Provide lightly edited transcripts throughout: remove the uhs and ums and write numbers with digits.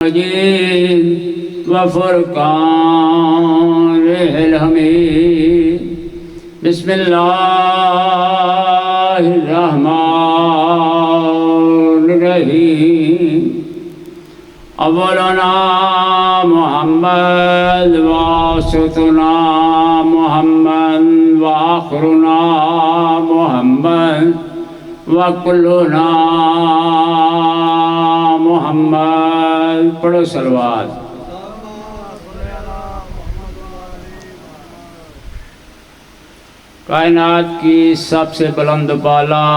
مجيد وفرقانه الحميد بسم الله الرحمن الرحيم اولنا محمد واسطنا محمد واخرنا محمد وکلنا محمد. پڑھو صلوات. کائنات کی سب سے بلند بالا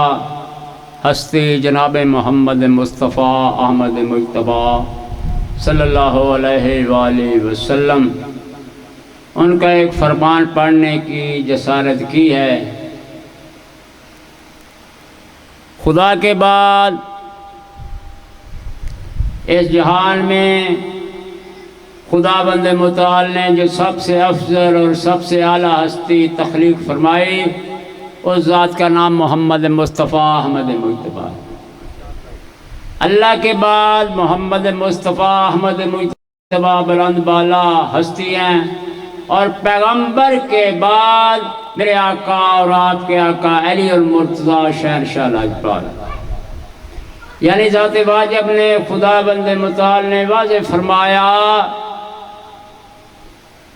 ہستی جناب محمد مصطفیٰ احمد مجتبیٰ صلی اللہ علیہ وآلہ وسلم، ان کا ایک فرمان پڑھنے کی جسارت کی ہے. خدا کے بعد اس جہان میں خدا بند متعال نے جو سب سے افضل اور سب سے اعلیٰ ہستی تخلیق فرمائی، اس ذات کا نام محمد مصطفیٰ احمد مجتبیٰ. اللہ کے بعد محمد مصطفیٰ احمد مجتبیٰ بلند بالا ہستی ہیں، اور پیغمبر کے بعد میرے آقا اور آپ کے آقا علی المرتضیٰ شہنشاہ لاجپال، یعنی ذات واجب نے خدا بند متعال نے واضح فرمایا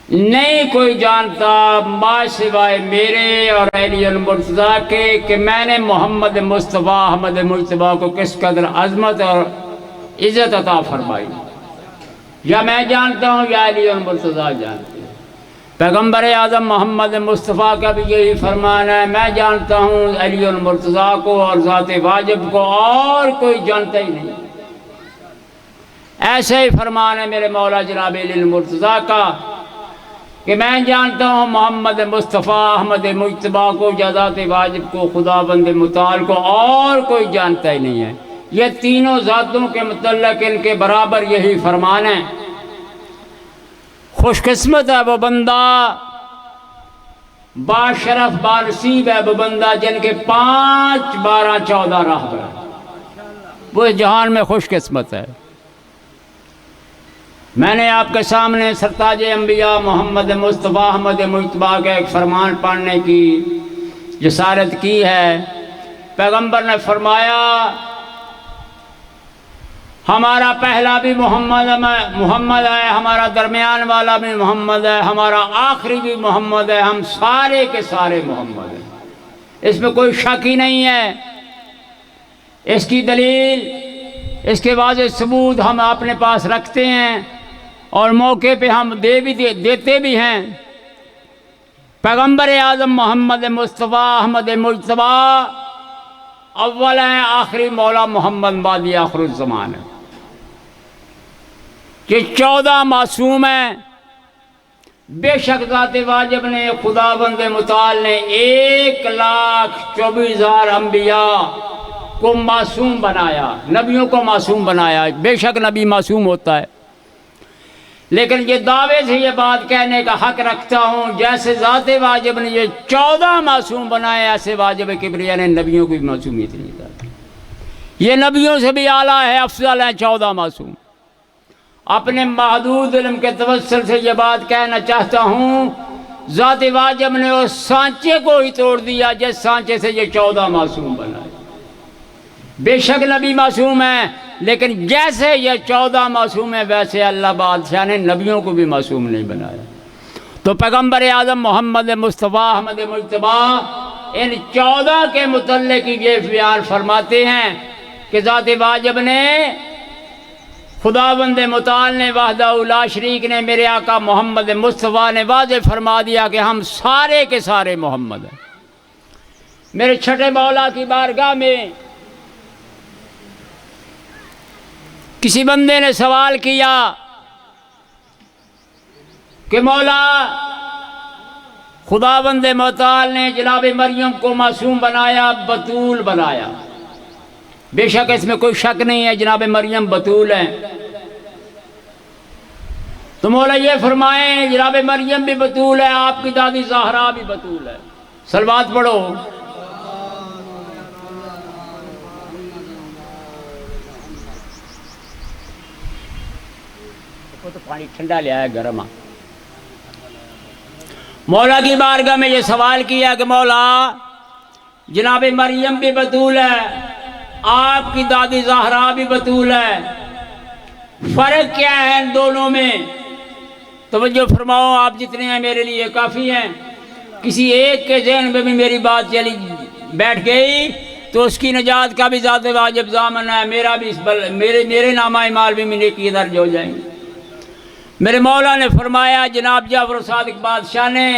نہیں کوئی جانتا ما سوائے میرے اور علی المرتضیٰ کے کہ میں نے محمد مصطفیٰ احمد مجتبیٰ کو کس قدر عظمت اور عزت عطا فرمائی. یا میں جانتا ہوں یا علی المرتضیٰ جانتے ہیں. پیغمبر اعظم محمد مصطفیٰ کا بھی یہی فرمان ہے، میں جانتا ہوں علی المرتضیٰ کو اور ذات واجب کو اور کوئی جانتا ہی نہیں. ایسے ہی فرمان ہے میرے مولا جناب علی المرتضیٰ کا کہ میں جانتا ہوں محمد مصطفیٰ احمد مجتبیٰ کو یا ذات واجب کو خدا بند متعال کو اور کوئی جانتا ہی نہیں ہے. یہ تینوں ذاتوں کے متعلق ان کے برابر یہی فرمان ہے. خوش قسمت ہے وہ بندہ، باشرف بانصیب ہے وہ بندہ جن کے 5 12 14 راہبر ہیں. وہ اس جہان میں خوش قسمت ہے. میں نے آپ کے سامنے سرتاج انبیاء محمد مصطفیٰ احمد مجتبیٰ کا ایک فرمان پڑھنے کی جسارت کی ہے. پیغمبر نے فرمایا ہمارا پہلا بھی محمد ہے، ہمارا درمیان والا بھی محمد ہے، ہمارا آخری بھی محمد ہے، ہم سارے کے سارے محمد ہیں. اس میں کوئی شک ہی نہیں ہے. اس کی دلیل، اس کے واضح ثبوت ہم اپنے پاس رکھتے ہیں اور موقع پہ ہم دیتے بھی ہیں. پیغمبر اعظم محمد مصطفیٰ احمد مجتبیٰ اول ہیں، آخری مولا محمد بعد آخر الزمان ہے. یہ 14 معصوم ہیں. بے شک ذات واجب نے خدا بند متعال نے 1,24,000 انبیاء کو معصوم بنایا، نبیوں کو معصوم بنایا. بے شک نبی معصوم ہوتا ہے، لیکن یہ دعوے سے یہ بات کہنے کا حق رکھتا ہوں جیسے ذات واجب نے یہ 14 معصوم بنائے، ایسے واجب کبریا نے نبیوں کو بھی معصومیت نہیں دی. یہ نبیوں سے بھی اعلیٰ ہے، افضل ہیں 14 معصوم. اپنے محدود علم کے توسل سے یہ بات کہنا چاہتا ہوں ذات واجب نے اس سانچے کو ہی توڑ دیا جس سانچے سے یہ 14 معصوم بنائے. بے شک نبی معصوم ہیں، لیکن جیسے یہ 14 معصوم ہیں ویسے اللہ بادشاہ نے نبیوں کو بھی معصوم نہیں بنایا. تو پیغمبر اعظم محمد مصطفیٰ احمد مجتبیٰ ان 14 کے متعلق یہ بیان فرماتے ہیں کہ ذات واجب نے خدا بند متعال نے وحدہ لا شریک نے میرے آقا محمد مصطفیٰ نے واضح فرما دیا کہ ہم سارے کے سارے محمد ہیں. میرے چھٹے مولا کی بارگاہ میں کسی بندے نے سوال کیا کہ مولا خدا بند متعال نے جناب مریم کو معصوم بنایا، بتول بنایا. بے شک اس میں کوئی شک نہیں ہے جناب مریم بتول ہیں. تو مولا یہ فرمائیں جناب مریم بھی بتول ہے، آپ کی دادی زہرا بھی بتول ہے. صلوات پڑھو. وہ تو پانی ٹھنڈا لے آیا گرم. مولا کی بارگاہ میں یہ سوال کیا کہ مولا جناب مریم بھی بطول ہے، آپ کی دادی زہرا بھی بطول ہے، فرق کیا ہے ان دونوں میں؟ توجہ فرماؤ، آپ جتنے ہیں میرے لیے کافی ہیں. کسی ایک کے ذہن میں بھی میری بات چلی بیٹھ گئی تو اس کی نجات کا بھی ذات واجب ضامن ہے، میرا بھی میرے نامہ اعمال بھی نیکی درج ہو جائیں گے. میرے مولا نے فرمایا، جناب جعفر صادق بادشاہ نے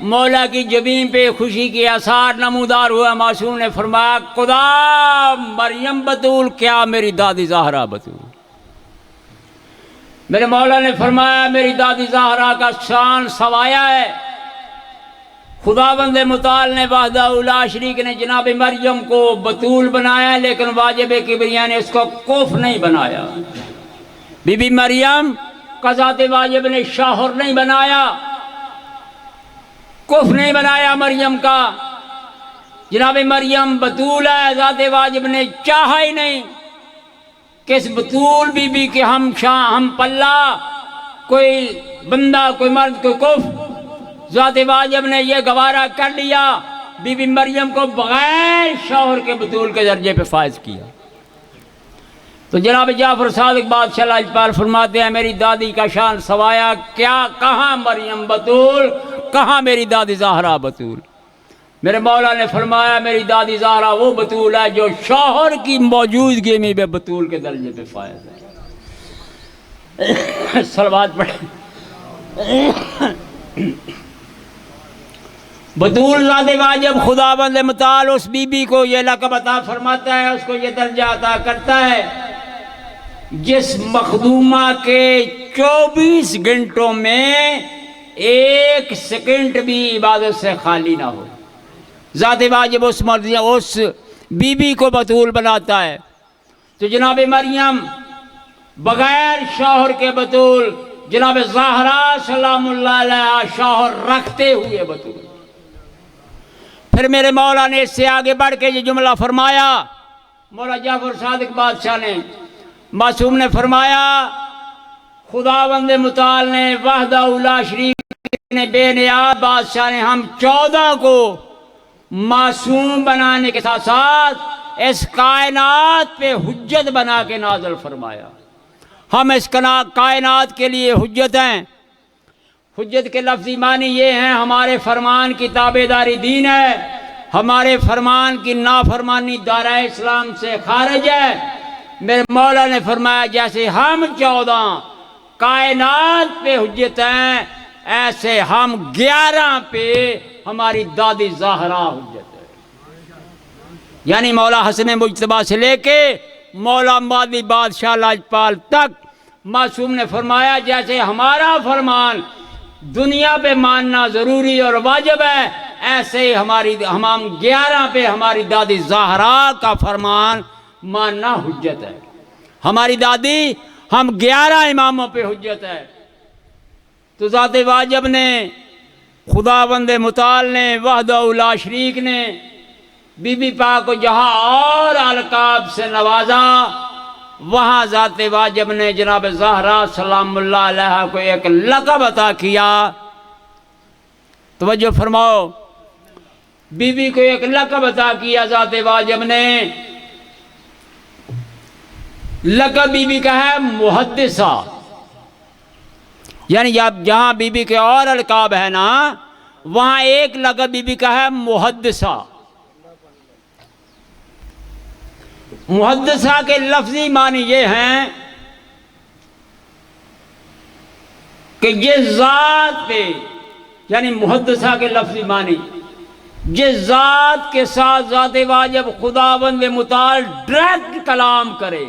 مولا کی جبین پہ خوشی کے آثار نمودار ہوا. معصوم نے فرمایا، خدا مریم بطول کیا میری دادی زہرا بطول؟ میرے مولا نے فرمایا، میری دادی زہرا کا شان سوایا ہے. خداوند متعال نے وحدہ لا شریک نے جناب مریم کو بطول بنایا، لیکن واجب کبریا نے اس کو کوف نہیں بنایا. بی بی مریم کا ذات واجب نے شوہر نہیں بنایا، کوف نہیں بنایا مریم کا. جناب مریم بطول ہے، ذات واجب نے چاہا ہی نہیں کہ اس بطول بی بی کے ہم پلہ کوئی بندہ، کوئی مرد، کوئی کوف. ذات واجب نے یہ گوارا کر لیا، بی بی مریم کو بغیر شوہر کے بطول کے درجے پہ فائز کیا. تو جناب جعفر صادق بادشاہ لاجپال فرماتے ہیں، میری دادی کا شان سوایا کیا، کہاں مریم بطول، کہاں میری دادی زہرا بطول؟ میرے مولا نے فرمایا، میری دادی زہرا وہ بطول ہے جو شوہر کی موجودگی میں بے بطول کے درجے پہ فائز ہے. صلوات پڑھیں. بطول ذات واجب خداوند متعال اس بی بی کو یہ لقب عطا فرماتا ہے، اس کو یہ درجہ عطا کرتا ہے جس مخدومہ کے 24 گھنٹوں میں 1 سیکنڈ بھی عبادت سے خالی نہ ہو. ذات واجب اس بی بی کو بطول بناتا ہے. تو جناب مریم بغیر شوہر کے بطول، جناب زہرا سلام اللہ علیہ شوہر رکھتے ہوئے بطول. پھر میرے مولا نے اس سے آگے بڑھ کے یہ جملہ فرمایا، مولا جعفر صادق بادشاہ نے، معصوم نے فرمایا، خداوند متعال نے وحدہ لا شریک نے بے نیاز بادشاہ نے ہم 14 کو معصوم بنانے کے ساتھ ساتھ اس کائنات پہ حجت بنا کے نازل فرمایا. ہم اس کائنات کے لیے حجت ہیں. حجت کے لفظی معنی یہ ہیں، ہمارے فرمان کی تابعداری دین ہے، ہمارے فرمان کی نافرمانی دائرہ اسلام سے خارج ہے. میرے مولا نے فرمایا، جیسے ہم 14 کائنات پہ حجت ہیں، ایسے ہم 11 پہ ہماری دادی زہرا حجت ہے. یعنی مولا حسن مجتبیٰ سے لے کے مولا مادی بادشاہ لاجپال تک معصوم نے فرمایا، جیسے ہمارا فرمان دنیا پہ ماننا ضروری اور واجب ہے، ایسے ہی ہم 11 پہ ہماری دادی زہرا کا فرمان ماننا حجت ہے. ہماری دادی ہم 11 اماموں پہ حجت ہے. تو ذات واجب نے، خداوند متعال نے، وحدہ لا شریک نے بی بی پاک کو جہاں اور القاب سے نوازا، وہاں ذات واجب نے جناب زہرا سلام اللہ علیہ کو ایک لقب عطا کیا. توجہ فرماؤ، بی بی کو ایک لقب عطا کیا ذات واجب نے. لقب بی بی کا ہے محدثہ. یعنی جہاں بی بی کے اور القاب ہے نا، وہاں ایک لقب بی بی کا ہے محدثہ. محدثہ کے لفظی معنی یہ ہیں کہ جس ذات پہ، یعنی محدثہ کے لفظی معنی جس ذات کے ساتھ ذات واجب خداوند متعال ڈائریکٹ کلام کرے،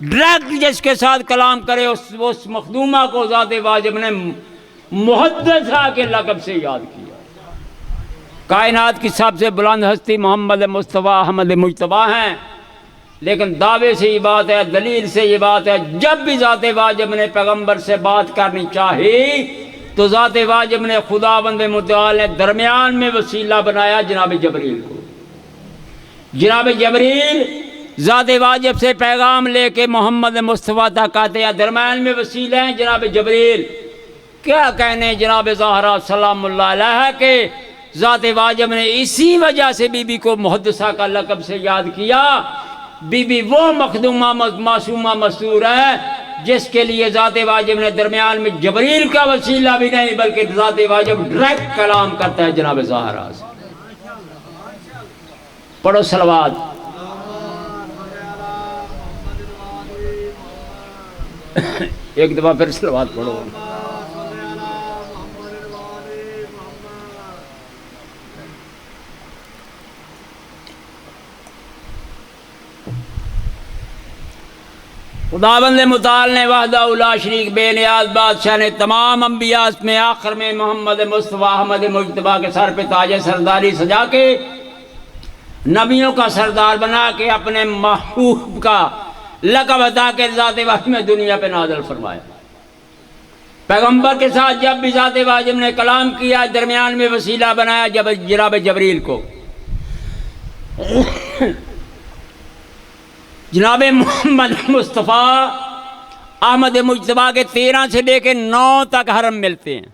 ڈائریکٹ جس کے ساتھ کلام کرے، اس مخدومہ کو ذات واجب نے محدثہ کے لقب سے یاد کیا. کائنات کی سب سے بلند ہستی محمد مصطفیٰ احمد مجتبیٰ ہیں، لیکن دعوے سے یہ بات ہے، دلیل سے یہ بات ہے، جب بھی ذات واجب نے پیغمبر سے بات کرنی چاہی تو ذات واجب نے خداوند متعال نے درمیان میں وسیلہ بنایا جناب جبریل کو. جناب جبریل ذات واجب سے پیغام لے کے محمد مصطفیٰ تک آتے ہیں، درمیان میں وسیلہ ہیں جناب جبریل۔ کیا کہنے جناب زہرا سلام اللہ علیہ کہ ذات واجب نے اسی وجہ سے بی بی کو محدثہ کا لقب سے یاد کیا۔ بی بی وہ مخدومہ معصومہ مستور ہے جس کے لیے ذات واجب نے درمیان میں جبریل کا وسیلہ بھی نہیں بلکہ ذات واجب ڈائریکٹ کلام کرتا ہے جناب زہرا سے۔ پڑھو صلوات۔ ایک دفعہ پھر صلوات پڑھو۔ خداوند متعال نے وحدہ لا شریک بے نیاز بادشاہ نے تمام انبیاء میں آخر میں محمد مصطفیٰ احمد مجتبیٰ کے سر پہ تاج سرداری سجا کے نبیوں کا سردار بنا کے اپنے محبوب کا لقب عطا کے ذات واجب میں دنیا پہ نازل فرمایا۔ پیغمبر کے ساتھ جب بھی ذات واجب نے کلام کیا درمیان میں وسیلہ بنایا جناب جبریل کو۔ جناب محمد مصطفیٰ احمد مجتبیٰ کے 13 سے لے کے 9 تک حرم ملتے ہیں،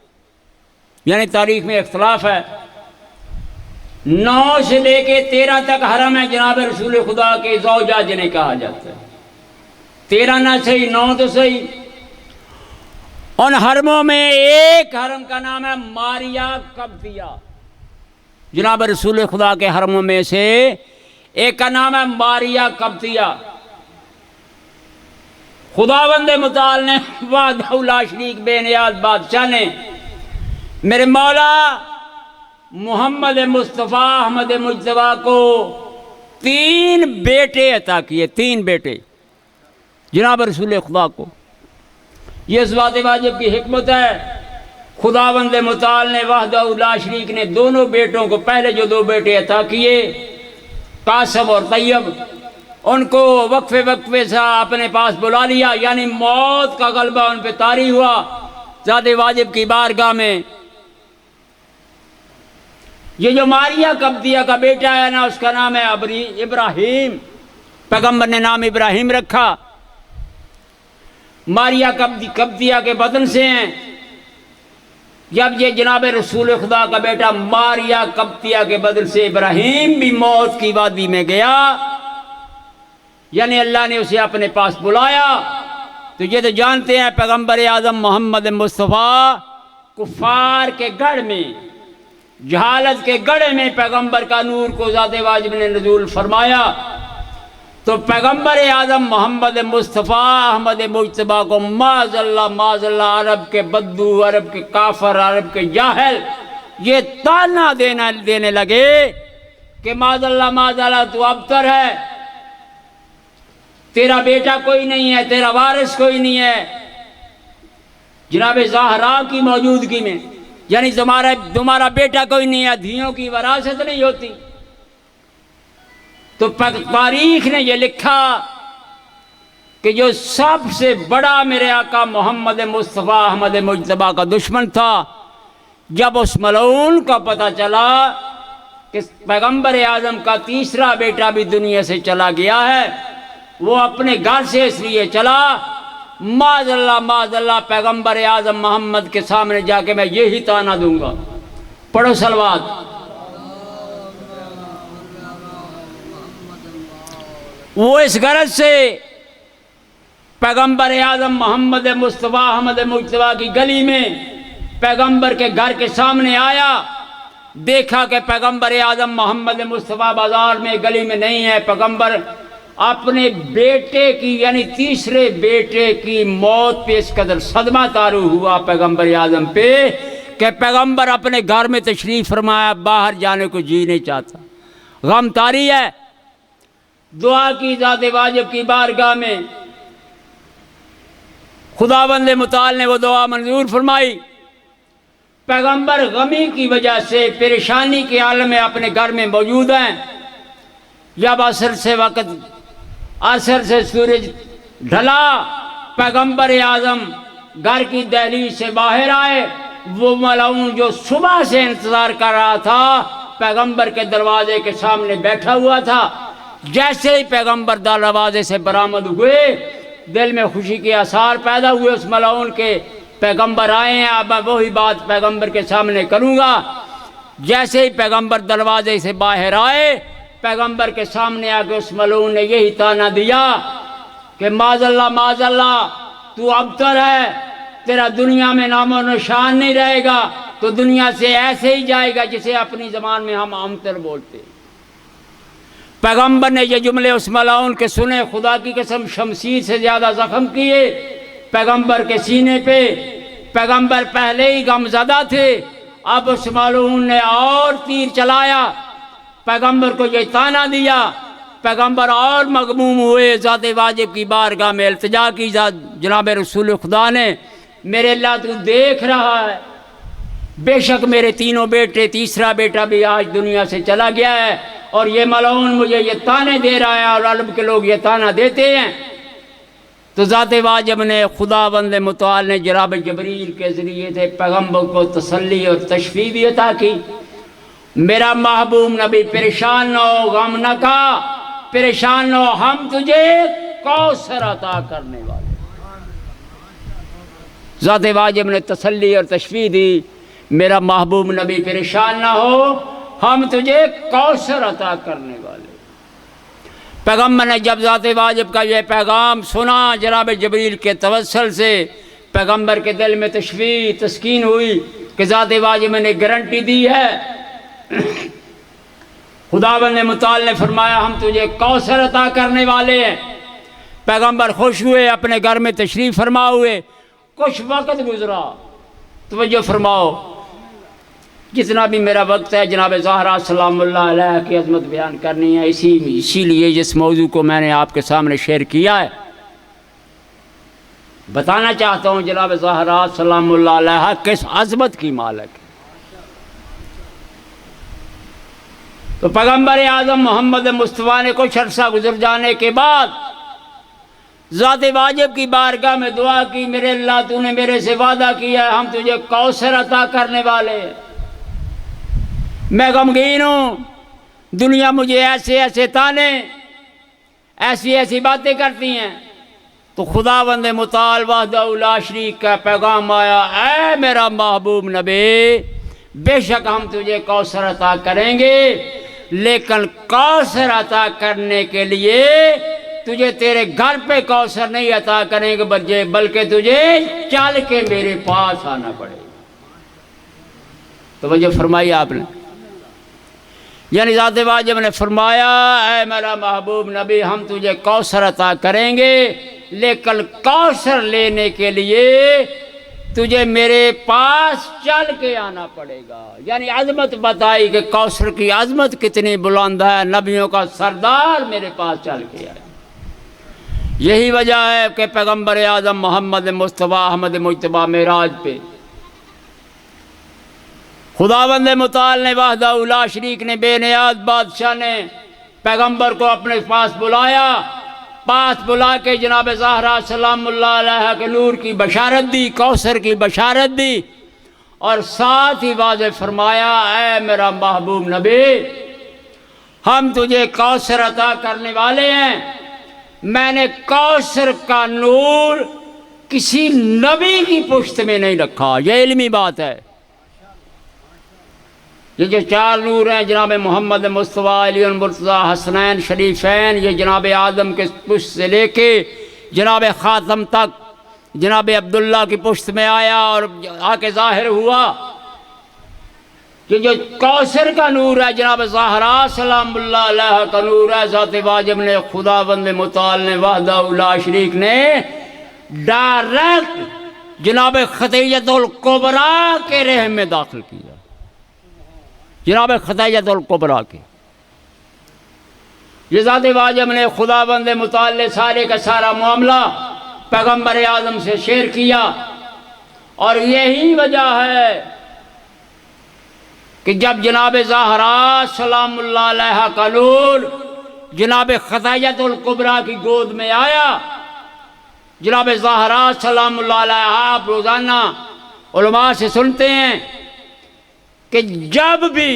یعنی تاریخ میں اختلاف ہے۔ 9 سے لے کے 13 تک حرم ہے جناب رسول خدا کے زوجہ جنہیں کہا جاتا ہے۔ 13 نہ صحیح 9 تو صحیح۔ ان حرموں میں ایک حرم کا نام ہے ماریہ قبطیہ، جناب رسول خدا کے حرموں میں سے ایک کا نام ہے ماریہ قبطیہ۔ خداوند متعال نے وحدہ لا شریک بے نیاز بادشاہ نے میرے مولا محمد مصطفیٰ احمد مجتبیٰ کو 3 بیٹے عطا کیے، 3 بیٹے جناب رسول خدا کو۔ یہ ذات واجب کی حکمت ہے۔ خداوند متعال نے وحدہ لا شریک نے دونوں بیٹوں کو پہلے جو 2 بیٹے عطا کیے قاسم اور طیب، ان کو وقفے سے اپنے پاس بلا لیا، یعنی موت کا غلبہ ان پہ طاری ہوا ذات واجب کی بارگاہ میں۔ یہ جو ماریہ قبطیہ کا بیٹا ہے نا اس کا نام ہے ابراہیم، پیغمبر نے نام ابراہیم رکھا۔ ماریہ قبطیہ کے بدن سے ہیں۔ جب یہ جناب رسول خدا کا بیٹا ماریہ قبطیہ کے بدل سے ابراہیم بھی موت کی وادی میں گیا، یعنی اللہ نے اسے اپنے پاس بلایا، تو یہ تو جانتے ہیں پیغمبر اعظم محمد مصطفیٰ کفار کے گڑھ میں، جہالت کے گڑھ میں پیغمبر کا نور کو ذات واجب نے نزول فرمایا، تو پیغمبر اعظم محمد مصطفیٰ احمد مجتبیٰ کو معاذ اللہ عرب کے بدو، عرب کے کافر، عرب کے جاہل یہ تانا دینے لگے کہ معاذ اللہ تو ابتر ہے، تیرا بیٹا کوئی نہیں ہے، تیرا وارث کوئی نہیں ہے جناب زہرا کی موجودگی میں، یعنی تمہارا بیٹا کوئی نہیں ہے، دھیوں کی وراثت نہیں ہوتی۔ تو تاریخ نے یہ لکھا کہ جو سب سے بڑا میرے آقا محمد مصطفیٰ احمد مجتبیٰ کا دشمن تھا، جب اس ملعون کا پتہ چلا کہ پیغمبر اعظم کا 3را بیٹا بھی دنیا سے چلا گیا ہے، وہ اپنے گھر سے اس لیے چلا معاذ اللہ پیغمبر اعظم محمد کے سامنے جا کے میں یہی تانا دوں گا۔ پڑھو صلوات۔ وہ اس غرض سے پیغمبر اعظم محمد مصطفیٰ احمد مجتبیٰ کی گلی میں پیغمبر کے گھر کے سامنے آیا، دیکھا کہ پیغمبر اعظم محمد مصطفیٰ بازار میں گلی میں نہیں ہے۔ پیغمبر اپنے بیٹے کی یعنی 3رے بیٹے کی موت پہ اس قدر صدمہ طاری ہوا پیغمبر اعظم پہ کہ پیغمبر اپنے گھر میں تشریف فرمایا، باہر جانے کو جی نہیں چاہتا، غم طاری ہے۔ دعا کی ذات واجب کی بارگاہ میں، خداوند متعال نے وہ دعا منظور فرمائی۔ پیغمبر غمی کی وجہ سے پریشانی کے عالم میں اپنے گھر میں موجود ہیں۔ جب عصر سے سورج ڈھلا، پیغمبر اعظم گھر کی دہلیز سے باہر آئے۔ وہ ملعون جو صبح سے انتظار کر رہا تھا پیغمبر کے دروازے کے سامنے بیٹھا ہوا تھا، جیسے ہی پیغمبر دروازے سے برآمد ہوئے دل میں خوشی کے آثار پیدا ہوئے اس ملعون کے، پیغمبر آئے ہیں، اب میں وہی بات پیغمبر کے سامنے کروں گا۔ جیسے ہی پیغمبر دروازے سے باہر آئے، پیغمبر کے سامنے آ کے اس ملعون نے یہی طعنہ دیا کہ معاذ اللہ تو ابتر ہے، تیرا دنیا میں نام و نشان نہیں رہے گا، تو دنیا سے ایسے ہی جائے گا جسے اپنی زبان میں ہم امتر بولتے۔ پیغمبر نے یہ جملے اس ملعون کے سنے، خدا کی قسم شمشیر سے زیادہ زخم کیے پیغمبر کے سینے پہ۔ پیغمبر پہلے ہی غم زدہ تھے، اب اس ملعون نے اور تیر چلایا، پیغمبر کو یہ طعنہ دیا، پیغمبر اور مغموم ہوئے، ذات واجب کی بارگاہ میں التجا کی، جناب رسول خدا نے، میرے اللہ تو دیکھ رہا ہے، بے شک میرے تینوں بیٹے، تیسرا بیٹا بھی آج دنیا سے چلا گیا ہے، اور یہ ملعون مجھے یہ طعنے دے رہا ہے، اور عرب کے لوگ یہ طعنہ دیتے ہیں۔ تو ذات واجب نے، خداوند متعال نے جناب جبریل کے ذریعے سے پیغمبر کو تسلی اور تشفیع بھی عطا کی۔ میرا محبوب نبی پریشان نہ ہو، غم نہ کھا، پریشان نہ ہو، ہم تجھے کوثر عطا کرنے والے۔ ذات واجب نے تسلی اور تشفیع دی، میرا محبوب نبی پریشان نہ ہو، ہم تجھے کوثر عطا کرنے والے۔ پیغمبر نے جب ذات واجب کا یہ پیغام سنا جناب جبریل کے توسل سے، پیغمبر کے دل میں تشفیع تسکین ہوئی کہ ذات واجب نے گارنٹی دی ہے، خداوند متعال نے فرمایا ہم تجھے کوثر عطا کرنے والے ہیں۔ پیغمبر خوش ہوئے، اپنے گھر میں تشریف فرما ہوئے، کچھ وقت گزرا، توجہ فرماؤ، جتنا بھی میرا وقت ہے جناب زہرا سلام اللہ علیہ کی عظمت بیان کرنی ہے، اسی لیے جس موضوع کو میں نے آپ کے سامنے شیئر کیا ہے، بتانا چاہتا ہوں جناب زہرا سلام اللہ علیہ کس عظمت کی مالک ہے۔ تو پیغمبر اعظم محمد مصطفیٰ نے کچھ عرصہ گزر جانے کے بعد ذات واجب کی بارگاہ میں دعا کی، میرے اللہ تو نے میرے سے وعدہ کیا ہے ہم تجھے کوثر عطا کرنے والے ہیں، میں غمگین ہوں، دنیا مجھے ایسے ایسے طعنے، ایسی ایسی باتیں کرتی ہیں۔ تو خداوند متعال وحدہ لا شریک کا پیغام آیا، اے میرا محبوب نبی، بے شک ہم تجھے کوثر عطا کریں گے، لیکن کوثر عطا کرنے کے لیے تجھے تیرے گھر پہ کوثر نہیں عطا کریں گے، بلکہ تجھے چل کے میرے پاس آنا پڑے گا۔ توجہ فرمائی آپ نے، یعنی ذات واجب نے فرمایا اے میرا محبوب نبی ہم تجھے کوثر عطا کریں گے، لیکن کوثر لینے کے لیے تجھے میرے پاس چل کے آنا پڑے گا۔ یعنی عظمت بتائی کہ کوثر کی عظمت کتنی بلند ہے، نبیوں کا سردار میرے پاس چل کے آئے۔ یہی وجہ ہے کہ پیغمبر اعظم محمد مصطفیٰ احمد مجتبیٰ معراج پہ خداوند متعال نے وحدہ لا شریک نے، بے نیاز بادشاہ نے پیغمبر کو اپنے پاس بلایا، پاس بلا کے جناب زہرا سلام اللہ علیہ کے نور کی بشارت دی، کوثر کی بشارت دی، اور ساتھ ہی واضح فرمایا اے میرا محبوب نبی ہم تجھے کوثر عطا کرنے والے ہیں۔ میں نے کوثر کا نور کسی نبی کی پشت میں نہیں رکھا، یہ علمی بات ہے۔ یہ جو چار نور ہیں جناب محمد مصطفیٰ، علی المرتضیٰ، حسنین شریفین، یہ جناب آدم کے پشت سے لے کے جناب خاتم تک جناب عبداللہ کی پشت میں آیا اور آ کے ظاہر ہوا کہ جو کوثر کا نور ہے جناب زہرا سلام اللہ علیہ کا نور ہے، ذات واجب نے، خداوند متعال نے، وحدہ لا شریک نے ڈائریکٹ جناب خدیجۃ الکبریٰ کے رحم میں داخل کیا، جناب خدیجۃ الکبریٰ کے۔ یہ ذات واجب نے، خداوند متعال نے سارے کا سارا معاملہ پیغمبر اعظم سے شیئر کیا، اور یہی وجہ ہے کہ جب جناب زہرا سلام اللہ علیہ کا نور جناب خدیجۃ الکبریٰ کی گود میں آیا، جناب زہرا سلام اللہ علیہ، آپ روزانہ علماء سے سنتے ہیں کہ جب بھی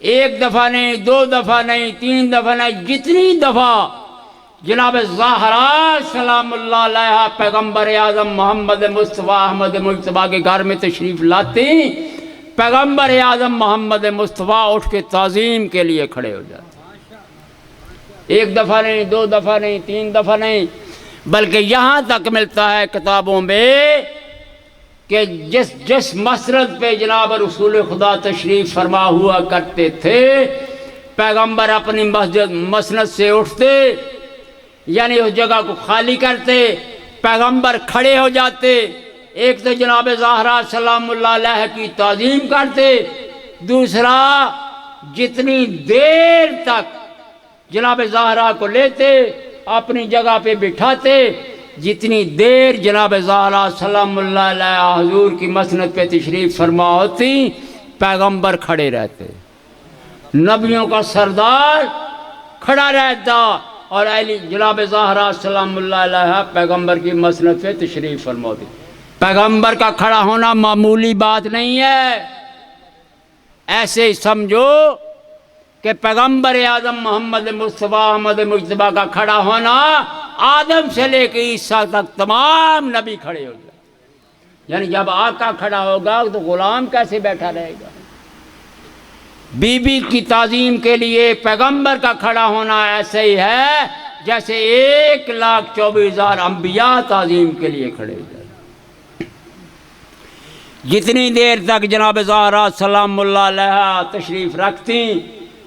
ایک دفعہ نہیں، دو دفعہ نہیں، تین دفعہ نہیں، جتنی دفعہ جناب زہرا سلام اللہ علیہ پیغمبر اعظم محمد مصطفیٰ احمد مجتبیٰ کے گھر میں تشریف لاتی، پیغمبر اعظم محمد مصطفیٰ اٹھ کے تعظیم کے لیے کھڑے ہو جاتے. ایک دفعہ نہیں، دو دفعہ نہیں، تین دفعہ نہیں، بلکہ یہاں تک ملتا ہے کتابوں میں کہ جس مسجد پہ جناب رسول خدا تشریف فرما ہوا کرتے تھے، پیغمبر اپنی مسند سے اٹھتے، یعنی اس جگہ کو خالی کرتے، پیغمبر کھڑے ہو جاتے، ایک تو جناب زہرا سلام اللہ علیہ کی تعظیم کرتے، دوسرا جتنی دیر تک جناب زہرا کو لیتے اپنی جگہ پہ بٹھاتے، جتنی دیر جناب زہرا سلام اللہ علیہ حضور کی مسند پہ تشریف فرما ہوتی، پیغمبر کھڑے رہتے، نبیوں کا سردار کھڑا رہتا، اور جناب زہرا سلام اللہ علیہ پیغمبر کی مسند پہ تشریف فرما ہوتی. پیغمبر کا کھڑا ہونا معمولی بات نہیں ہے. ایسے ہی سمجھو کہ پیغمبر اعظم محمد مصطفیٰ احمد مجتبیٰ کا کھڑا ہونا آدم سے لے کے عیسیٰ تک تمام نبی کھڑے ہو جائے. یعنی جب آقا کھڑا ہوگا تو غلام کیسے بیٹھا رہے گا؟ بی بی کی تعظیم کے لیے پیغمبر کا کھڑا ہونا ایسے ہی ہے جیسے 1,24,000 انبیاء تعظیم کے لیے کھڑے ہو جائے. جتنی دیر تک جناب زہرا سلام اللہ علیہ تشریف رکھتی،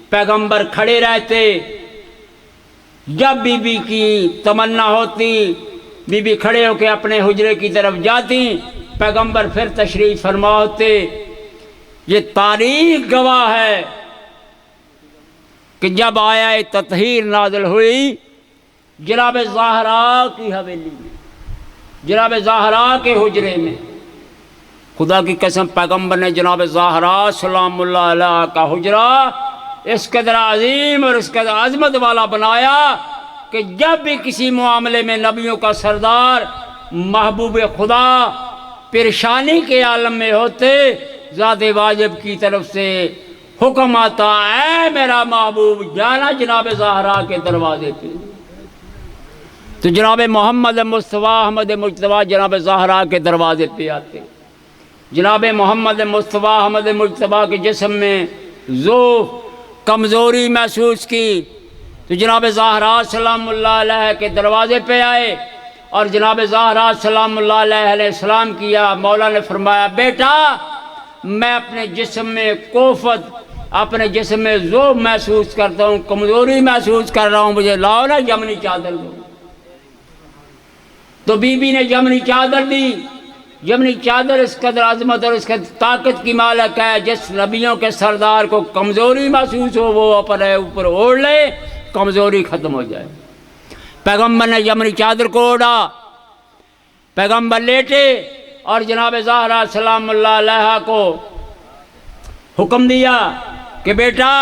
پیغمبر کھڑے رہتے. جب بی بی کی تمنا ہوتی، بی بی کھڑے ہو کے اپنے حجرے کی طرف جاتی، پیغمبر پھر تشریف فرما ہوتے. یہ تاریخ گواہ ہے کہ جب آیہ تطہیر نازل ہوئی جناب زہرا کی حویلی میں، جناب زہرا کے حجرے میں، خدا کی قسم پیغمبر نے جناب زہرا سلام اللہ علیہ کا حجرہ اس قدر عظیم اور اس قدر عظمت والا بنایا کہ جب بھی کسی معاملے میں نبیوں کا سردار محبوب خدا پریشانی کے عالم میں ہوتے، ذات واجب کی طرف سے حکم آتا، اے میرا محبوب جانا جناب زہرا کے دروازے پہ. تو جناب محمد مصطفیٰ احمد مجتبیٰ جناب زہرا کے دروازے پہ آتے. جناب محمد مصطفیٰ احمد مجتبیٰ کے جسم میں ضعف، کمزوری محسوس کی تو جناب زہرا سلام اللہ علیہ کے دروازے پہ آئے اور جناب زہرا سلام اللہ علیہ نے سلام کیا. مولا نے فرمایا، بیٹا میں اپنے جسم میں کوفت، اپنے جسم میں ضعف محسوس کرتا ہوں، کمزوری محسوس کر رہا ہوں، مجھے لاؤ نا یمنی چادر دو. تو بی بی نے یمنی چادر دی. یمنی چادر اس قدر عظمت اور اس قدر طاقت کی مالک ہے، جس نبیوں کے سردار کو کمزوری محسوس ہو وہ اپنے اوپر اوڑھ لے، کمزوری ختم ہو جائے. پیغمبر نے یمنی چادر کو اوڑھا، پیغمبر لیٹے اور جناب زہرا سلام اللہ علیہ کو حکم دیا کہ بیٹا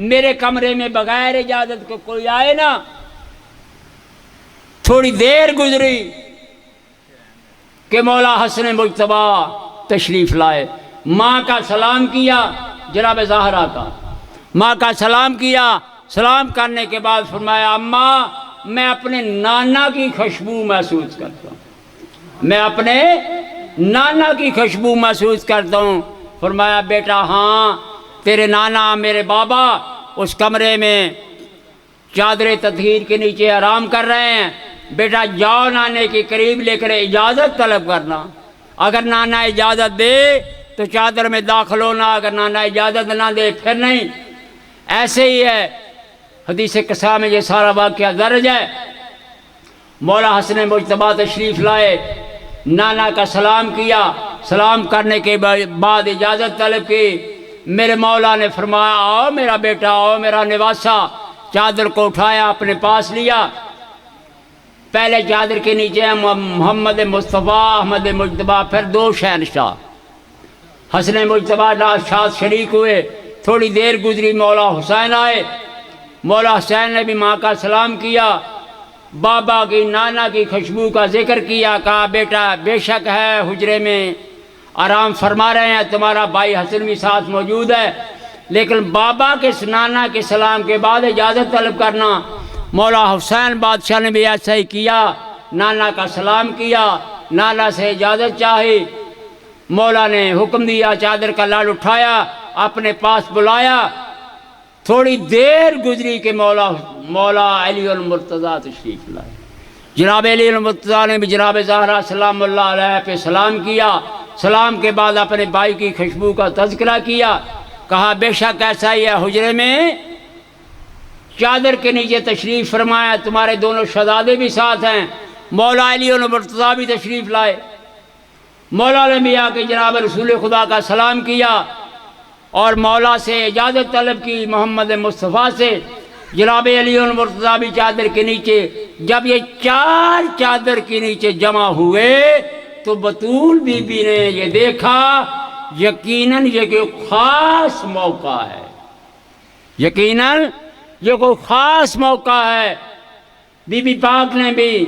میرے کمرے میں بغیر اجازت کو کوئی آئے نا. تھوڑی دیر گزری کہ مولا حسن مجتبیٰ تشریف لائے. ماں کا سلام کیا، جناب زہرا کا ماں کا سلام کیا. سلام کرنے کے بعد فرمایا، اماں میں اپنے نانا کی خوشبو محسوس کرتا ہوں، میں اپنے نانا کی خوشبو محسوس کرتا ہوں. فرمایا، بیٹا ہاں تیرے نانا میرے بابا اس کمرے میں چادر تطہیر کے نیچے آرام کر رہے ہیں. بیٹا جاؤ نانے کے قریب لے کر اجازت طلب کرنا، اگر نانا اجازت دے تو چادر میں داخل ہونا، اگر نانا اجازت نہ دے پھر نہیں. ایسے ہی ہے، حدیث قصہ میں یہ سارا واقعہ درج ہے. مولا حسن مجتبیٰ تشریف لائے، نانا کا سلام کیا. سلام کرنے کے بعد اجازت طلب کی. میرے مولا نے فرمایا، آؤ میرا بیٹا، آؤ میرا نواسا. چادر کو اٹھایا، اپنے پاس لیا. پہلے چادر کے نیچے محمد مصطفیٰ احمد مجتبیٰ، پھر 2 شہنشاہ حسن مجتبیٰ شاد شریک ہوئے. تھوڑی دیر گزری، مولا حسین آئے. مولا حسین نے بھی ماں کا سلام کیا، بابا کی نانا کی خوشبو کا ذکر کیا. کہا، بیٹا بے شک ہے حجرے میں آرام فرما رہے ہیں، تمہارا بھائی حسن بھی ساتھ موجود ہے. لیکن بابا کے نانا کے سلام کے بعد اجازت طلب کرنا، مولا حسین بادشاہ نے بھی ایسا ہی کیا، نانا کا سلام کیا، نانا سے اجازت چاہی، مولا نے حکم دیا، چادر کا لڑ اٹھایا، اپنے پاس بلایا، تھوڑی دیر گزری کہ مولا علی المرتضیٰ تشریف لائے۔ جناب علی المرتضیٰ نے بھی جناب زہرا سلام اللہ علیہ پہ سلام کیا، سلام کے بعد اپنے بھائی کی خوشبو کا تذکرہ کیا، کہا بے شک ایسا ہی ہے، حجرے میں چادر کے نیچے تشریف فرمایا، تمہارے دونوں شہزادے بھی ساتھ ہیں، مولا علی المرتضیٰ بھی تشریف لائے۔ مولا نے بھی آ کے جناب رسول خدا کا سلام کیا اور مولا سے اجازت طلب کی، محمد مصطفیٰ سے۔ جناب علی المرتضیٰ بھی چادر کے نیچے، جب یہ چار چادر کے نیچے جمع ہوئے تو بطول بی بی نے یہ دیکھا یقیناً یہ کوئی خاص موقع ہے، یقیناً یہ کوئی خاص موقع ہے۔ بی بی پاک نے بھی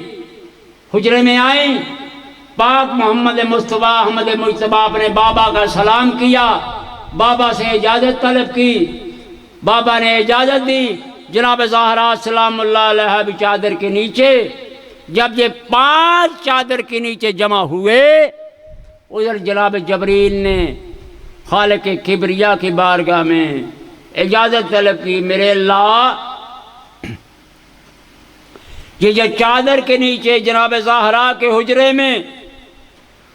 حجرے میں آئیں، پاک محمد مصطفیٰ احمد مجتبیٰ اپنے بابا کا سلام کیا، بابا سے اجازت طلب کی، بابا نے اجازت دی، جناب زہرا سلام اللہ علیہ بھی چادر کے نیچے۔ جب یہ پانچ چادر کے نیچے جمع ہوئے، ادھر جناب جبریل نے خالق کبریا کی بارگاہ میں اجازت طلب کی، میرے اللہ یہ جو چادر کے نیچے جناب زہرا کے حجرے میں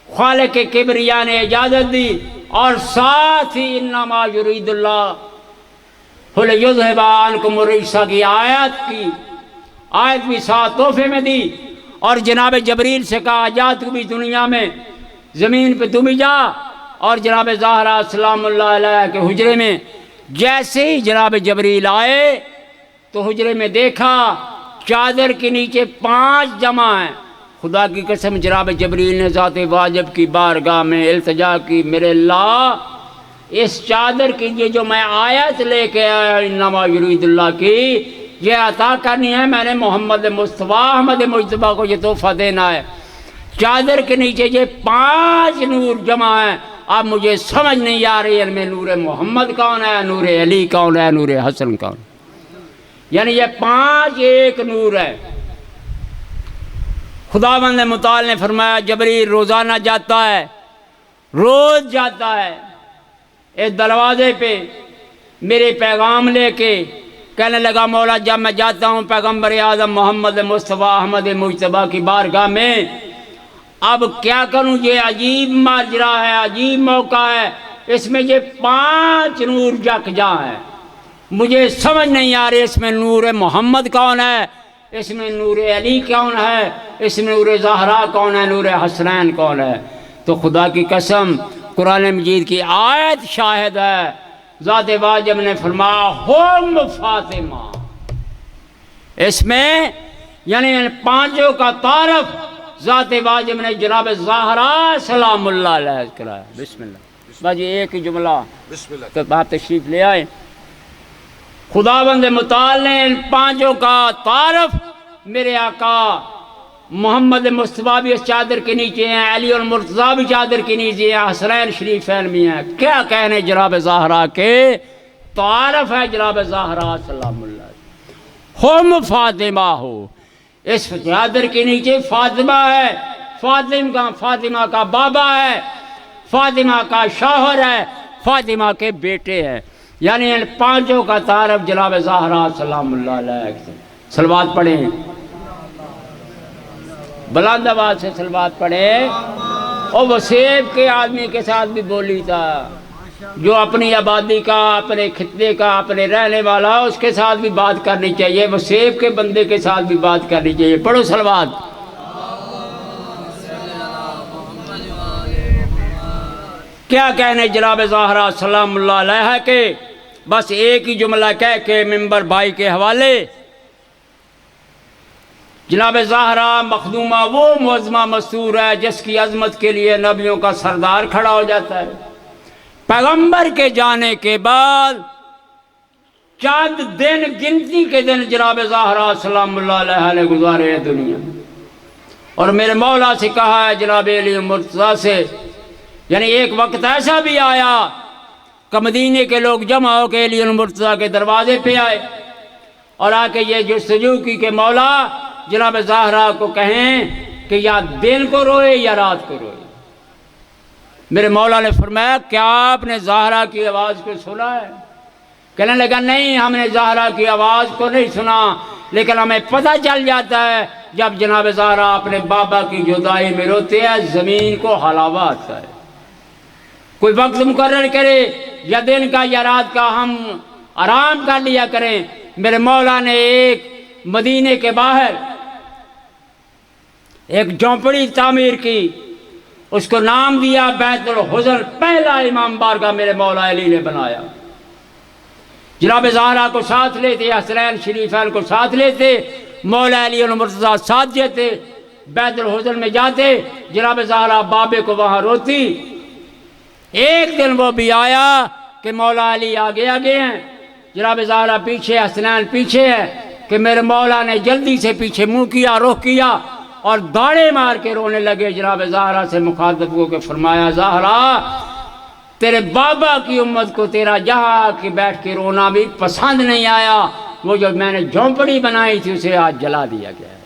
خالق کبریا نے اجازت دی، اور ساتھ ہی انما یرید اللہ لیذھب عنکم الرجس کی آیت بھی ساتھ تحفے میں دی، اور جناب جبریل سے کہا جا تو بھی دنیا میں زمین پہ تم بھی جا، اور جناب زہرا سلام اللہ علیہ کے حجرے میں جیسے ہی جناب جبریل آئے تو حجرے میں دیکھا چادر کے نیچے پانچ جمع ہیں۔ خدا کی قسم جناب جبریل نے ذات واجب کی بارگاہ میں التجا کی، میرے اللہ اس چادر کی یہ جو میں آیت لے کے آیا انما یرید اللہ کی، یہ عطا کرنی ہے، میں نے محمد مصطفیٰ احمد مجتبیٰ کو یہ تحفہ دینا ہے۔ چادر کے نیچے یہ پانچ نور جمع ہیں، اب مجھے سمجھ نہیں آ رہی ہے میں نور محمد کون ہے، نور علی کون ہے، نور حسن کون، یعنی یہ پانچ ایک نور ہے۔ خداوند متعال نے فرمایا جبریل روزانہ جاتا ہے، روز جاتا ہے اس دروازے پہ میرے پیغام لے کے، کہنے لگا مولا جب میں جاتا ہوں پیغمبر اعظم محمد مصطفیٰ احمد مجتبیٰ کی بارگاہ میں، اب کیا کروں، یہ عجیب ماجرا ہے، عجیب موقع ہے، اس میں یہ پانچ نور یکجا ہیں، مجھے سمجھ نہیں آ رہی اس میں نور محمد کون ہے، اس میں نور علی کون ہے، اس میں نور زہرا کون ہے، نور حسنین کون ہے۔ تو خدا کی قسم قرآن مجید کی آیت شاہد ہے، ذات واجب نے فرمایا ہم فاطمہ، اس میں یعنی ان پانچوں کا تعارف ذات واجب نے جناب زہرا سلام اللہ علیہ کرایا۔ بسم اللہ، باجی ایک ہی جملہ بسم اللہ، تو آپ تشریف لے آئے۔ خداوند متعال نے ان پانچوں کا تعارف میرے آقا محمد مصطفیٰ بھی اس چادر کے نیچے ہیں، علی المرتضیٰ بھی چادر کے نیچے ہیں، حسنین شریفین بھی ہیں، کیا کہنے جناب زہرا کے تعارف ہے جناب زہرا سلام اللہ، ہم فاطمہ ہو، اس چادر کے نیچے فاطمہ ہے، فاطمہ کا بابا ہے، فاطمہ کا شوہر ہے، فاطمہ کے بیٹے ہیں، یعنی ان پانچوں کا تعارف جناب زہرا سلام اللہ علیہ۔ صلوات پڑھیں، بلند آواز سے صلوات پڑھیں۔ اور وہ سیب کے آدمی کے ساتھ بھی بولی تھا، جو اپنی آبادی کا، اپنے خطے کا، اپنے رہنے والا، اس کے ساتھ بھی بات کرنی چاہیے، وہ سیب کے بندے کے ساتھ بھی بات کرنی چاہیے۔ پڑھو صلوات۔ کیا کہنے جناب زہرا سلام اللہ علیہ کے، بس ایک ہی جملہ کہہ کے ممبر بھائی کے حوالے، جناب زہرا مخدومہ وہ معظمہ مستور ہے جس کی عظمت کے لیے نبیوں کا سردار کھڑا ہو جاتا ہے۔ پیغمبر کے جانے کے بعد چند دن، گنتی کے دن جناب زہرا سلام اللہ علیہ نے گزارے ہیں دنیا میں، اور میرے مولا سے کہا ہے جناب علی مرتضیٰ سے، یعنی ایک وقت ایسا بھی آیا کہ مدینے کے لوگ جمع ہو کے علی المرتضیٰ کے دروازے پہ آئے اور آ کے یہ جستجو کی کہ مولا جناب زہرا کو کہیں کہ یا دن کو روئے یا رات کو روئے۔ میرے مولا نے فرمایا کیا آپ نے زہرا کی آواز کو سنا ہے؟ کہنے لگا نہیں، ہم نے زہرا کی آواز کو نہیں سنا، لیکن ہمیں پتہ چل جاتا ہے جب جناب زہرا اپنے بابا کی جدائی میں روتے ہیں زمین کو ہلاوا آتا ہے۔ کوئی وقت مقرر کرے یا دن کا یا رات کا، ہم آرام کر لیا کریں۔ میرے مولا نے ایک مدینے کے باہر ایک جھونپڑی تعمیر کی، اس کو نام دیا بیت الحزن۔ پہلا امام بارگاہ میرے مولا علی نے بنایا۔ جناب زہرا کو ساتھ لیتے، حسنین شریفین کو ساتھ لیتے، مولا علی المرتضیٰ ساتھ جاتے، بیت الحزن میں جاتے، جناب زہرا بابے کو وہاں روتی۔ ایک دن وہ بھی آیا کہ مولا علی آگے آگے ہیں، جناب زہرا پیچھے، حسنین پیچھے ہے، کہ میرے مولا نے جلدی سے پیچھے منہ کیا، رخ کیا اور داڑے مار کے رونے لگے۔ جناب زہرا سے مخاطب ہو کے فرمایا زہرا تیرے بابا کی امت کو تیرا جہاں کے بیٹھ کے رونا بھی پسند نہیں آیا، وہ جو میں نے جھونپڑی بنائی تھی اسے آج جلا دیا گیا ہے،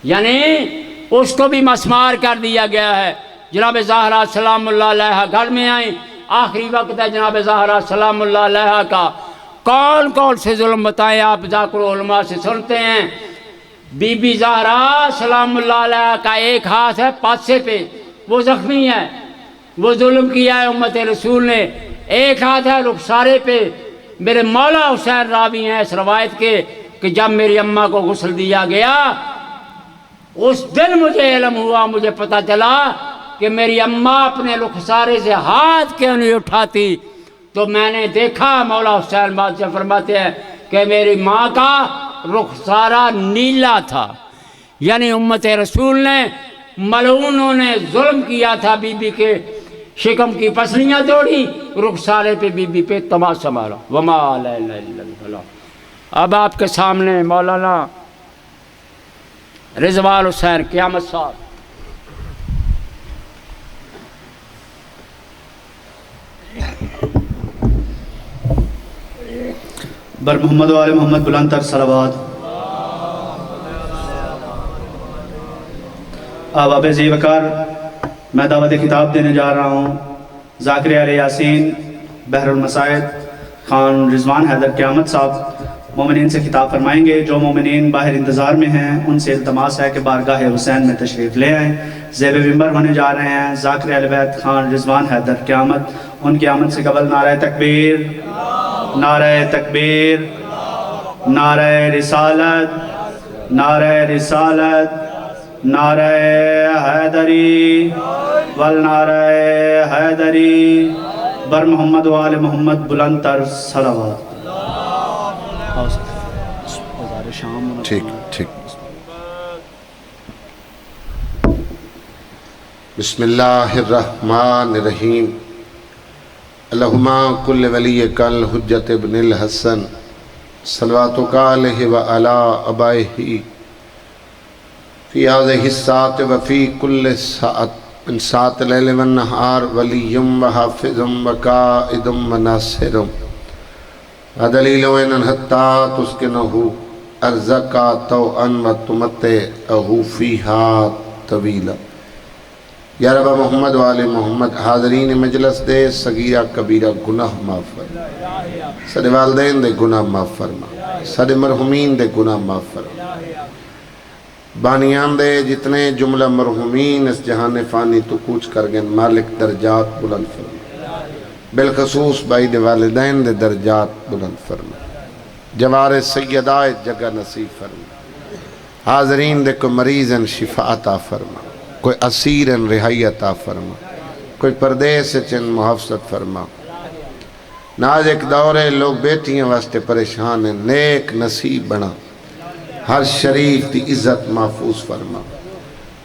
یعنی اس کو بھی مسمار کر دیا گیا ہے۔ جناب زہرا سلام اللہ علیہ گھر میں آئیں، آخری وقت ہے جناب زہرا سلام اللہ علیہ کا۔ کون کون سے ظلم بتائیں آپ ذاکر علماء سے سنتے ہیں۔ بی بی زہرا سلام اللہ علیہ کا ایک ہاتھ ہے پاسے پہ، وہ زخمی ہے، وہ ظلم کیا ہے امت رسول نے۔ ایک ہاتھ ہے رخسارے پہ۔ میرے مولا حسین راوی ہیں اس روایت کے کہ جب میری اماں کو غسل دیا گیا اس دن مجھے علم ہوا، مجھے پتہ چلا کہ میری اماں اپنے رخسارے سے ہاتھ کیوں نہیں اٹھاتی، تو میں نے دیکھا مولا حسین بادشاہ فرماتے ہیں کہ میری ماں کا رخسارہ نیلا تھا، یعنی امت رسول نے ملعونوں نے ظلم کیا تھا، بی بی کے شکم کی پسلیاں توڑی، رخسارے پہ بی بی پہ تماشا مارا۔ وما علینا الا البلاغ۔ اب آپ کے سامنے مولانا رضوان حسین قیامت صاحب۔ بر محمد و آل محمد بلند تر صلوات۔ اب زی وقار میں دعوت کتاب دینے جا رہا ہوں۔ ذاکر علی یاسین بحر المصائب خان رضوان حیدر قیامت صاحب مومنین سے خطاب فرمائیں گے۔ جو مومنین باہر انتظار میں ہیں ان سے التماس ہے کہ بارگاہ حسین میں تشریف لے آئیں۔ زیب ممبر ہونے جا رہے ہیں ذاکر علی بیت خان رضوان حیدر قیامت۔ ان کی آمد سے قبل نعرہ تکبیر، نعرہ تکبیر، نعرہ رسالت، نعرہ رسالت، نعرہ حیدری والنعرہ حیدری بر محمد و آل محمد بلند تر صلوات۔ ٹھیک ٹھیک۔ بسم اللہ الرحمن الرحیم۔ اللہم کل ولی کل حجت ابن الحسن صلواتک علیہ وعلی آبائہ فی هذه الساعة وفی کل ساعت من ساعت اللیل والنہار ولی وحافظ وقائد وناصر ودلیل وین حتی تسکنہ ارزقا توأن وتمتعہ فیہا طویلا۔ یا رب محمد و آل محمد حاضرین مجلس دے صغیرہ کبیرہ گناہ معاف فرما، سارے والدین دے گناہ معاف فرما، سارے مرحومین دے گناہ معاف فرما، بانیان دے جتنے جملہ مرحومین اس جہان فانی تو کوچ کر گئے مالک درجات بلند فرما، بالخصوص بائی دے والدین دے درجات بلند فرما، جوار سیدائے جگہ نصیب فرما، حاضرین دے کو مریض ان شفا عطا فرما، کوئی اسیر ان رہائی عطا فرما، کوئی پردیس چن محافظت فرما۔ نازک دورے لوگ بیٹیاں واسطے پریشان ہیں، نیک نصیب بنا، ہر شریف دی عزت محفوظ فرما،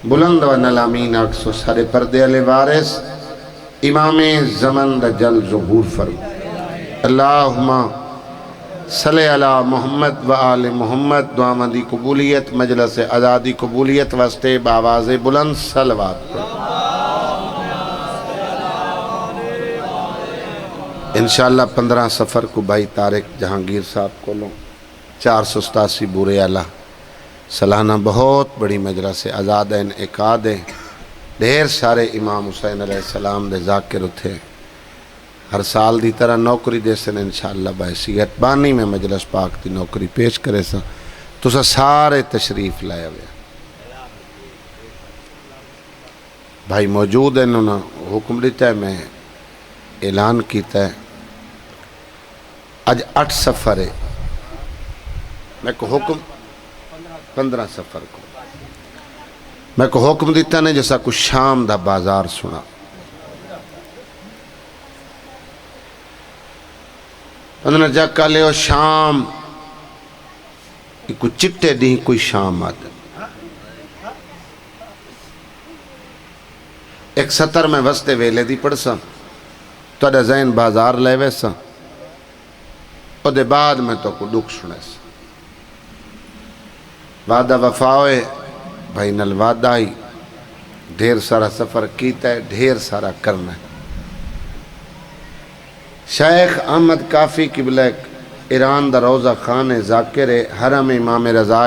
بلند و نلامین اکسو سارے پردے علی وارث امام زمن دا جل ظہور فرما۔ اللہم صلی علی محمد و آل محمد۔ دعا مندی قبولیت، مجلس ازادی قبولیت واسطے بآواز بلند صلوات۔ انشاءاللہ 15 سفر کو بھائی طارق جہانگیر صاحب کو لوں 487 بورے اعلیٰ سالانہ بہت بڑی مجلس آزادین اکادیں ڈھیر سارے امام حسین علیہ السلام دے ذاکر تھے ہر سال دی طرح نوکری دے سن انشاءاللہ بحیثیت بانی میں مجلس پاک دی نوکری پیش کرے سا تو سارے تشریف لائے ہوئے بھائی موجود ہیں انہوں نے حکم دیتا ہے میں اعلان کیتا ہے آج 8 سفر ہے میں کو حکم 15 سفر کو میں کو حکم دیتا نہیں جیسا کچھ شام دا بازار سنا انہوں نے جا کالے ہو شام کوئی چٹے دی کوئی شام آتا ایک سطر میں وستے ویلے دی پڑھ سا تو اڈا ذہن بازار لے ویسا اور دے بعد میں تو کو دکھ سنے سا وعدہ وفاوے بھائی نل وعدہ ہی ڈھیر سارا سفر کیتا ہے ڈھیر سارا کرنا ہے شیخ احمد کافی قبلہ ایران دا روزہ خان ذاکر حرم امام رضا